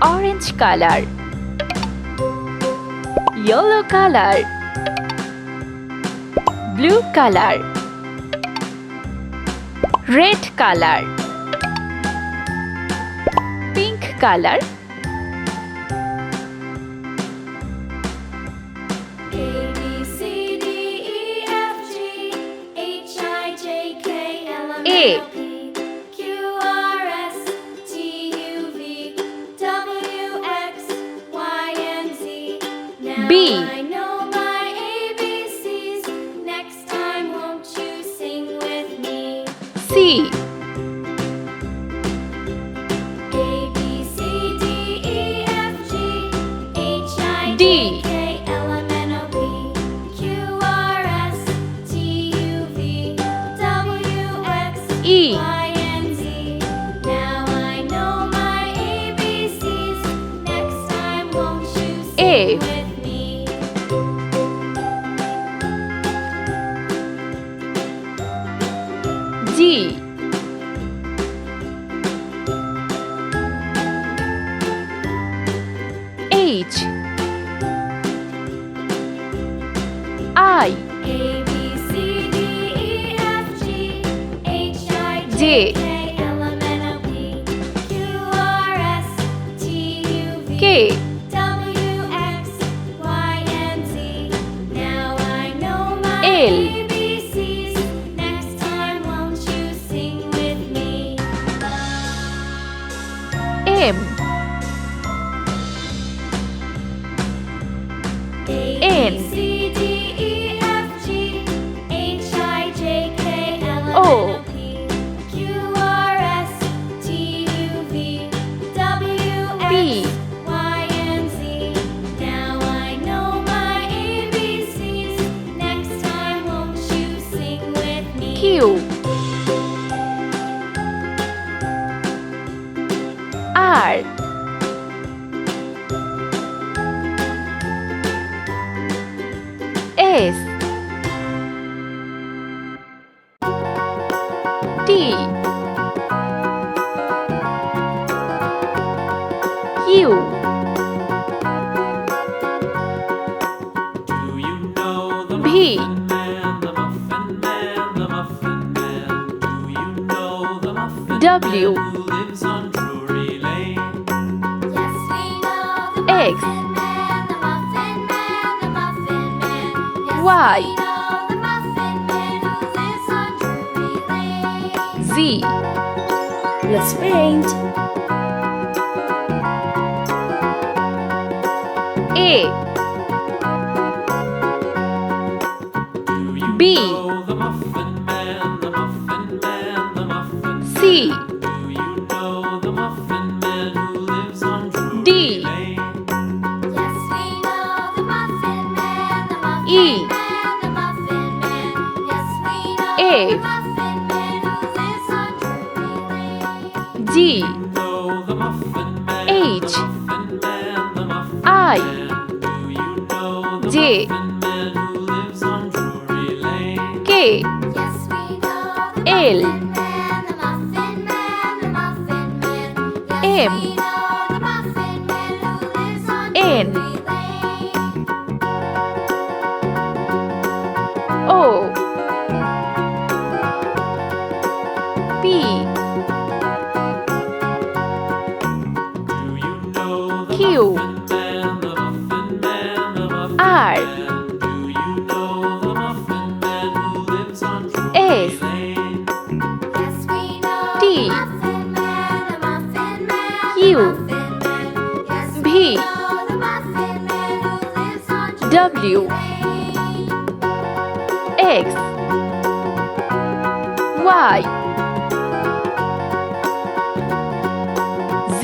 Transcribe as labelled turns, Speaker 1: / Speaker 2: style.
Speaker 1: orange color, yellow color, blue color, red color, pink color, A, B,
Speaker 2: I know my ABCs. Next time, won't you sing with me?
Speaker 1: C,
Speaker 2: A B C D E F G H I
Speaker 1: D,
Speaker 2: J K L M N O P Q R S T U V W X
Speaker 1: E,
Speaker 2: Y and Z. Now I know my ABCs. Next time, won't you
Speaker 1: A,
Speaker 2: sing with me?
Speaker 1: G, H, I,
Speaker 2: A B C D E F G H I
Speaker 1: J,
Speaker 2: J K L M N O P Q R S T U V
Speaker 1: K,
Speaker 2: W X Y and Z. Now I know my
Speaker 1: L,
Speaker 2: ABCs. Next time, won't you sing with me?
Speaker 1: M,
Speaker 2: A
Speaker 1: N,
Speaker 2: B C D E F G H I J K L M N
Speaker 1: O,
Speaker 2: O P Q R S T U V W
Speaker 1: P,
Speaker 2: X Y and Z. Now I know my ABCs. Next time, won't you sing with me?
Speaker 1: Q, R, S, T, U,
Speaker 3: Do you know the
Speaker 1: V,
Speaker 3: Muffin Man, the Muffin Man, the Muffin Man? Do you know the Muffin
Speaker 1: W,
Speaker 3: Man who lives on Drury Lane?
Speaker 2: Yes, we know the
Speaker 1: X,
Speaker 2: Muffin Man, the Muffin Man, the Muffin Man. Yes,
Speaker 1: Y,
Speaker 2: we know the Muffin Man who lives on Drury Lane.
Speaker 1: Z,
Speaker 4: Let's paint.
Speaker 1: A,
Speaker 3: Do you
Speaker 1: B,
Speaker 3: know the Muffin Man, the Muffin Man, the Muffin
Speaker 1: C,
Speaker 3: Man? Do you know the Muffin Man who lives on Drury
Speaker 1: D,
Speaker 3: Lane?
Speaker 2: Yes, we know the Muffin Man, the Muffin
Speaker 1: E,
Speaker 2: Man, the Muffin Man. Yes, we know
Speaker 1: F,
Speaker 2: the Muffin Man who lives on Drury Lane.
Speaker 1: G,
Speaker 3: Know the Muffin Man,
Speaker 1: H,
Speaker 3: the Muffin Man, the Muffin
Speaker 1: I,
Speaker 3: Man. Do you know the
Speaker 1: J,
Speaker 3: Muffin Man who lives on Drury Lane?
Speaker 1: K,
Speaker 2: Yes, we know the
Speaker 1: L,
Speaker 2: Muffin Man, the Muffin Man, the Muffin Man. Yes,
Speaker 1: M,
Speaker 2: we know the Muffin Man who lives on
Speaker 1: N,
Speaker 2: Drury Lane.
Speaker 1: O, P,
Speaker 3: Do you know the
Speaker 1: Q,
Speaker 3: Muffin Man, the Muffin Man, the Muffin
Speaker 1: R,
Speaker 3: Man? Do you know the Muffin Man who lives on Drury
Speaker 1: S,
Speaker 3: Lane?
Speaker 2: Yes, we know
Speaker 1: T,
Speaker 2: the Muffin Man, the Muffin Man,
Speaker 1: U,
Speaker 2: the Muffin Man. Yes, we
Speaker 1: V,
Speaker 2: know the Muffin Man who lives on Drury
Speaker 1: W,
Speaker 2: Lane.
Speaker 1: X, Y, Z,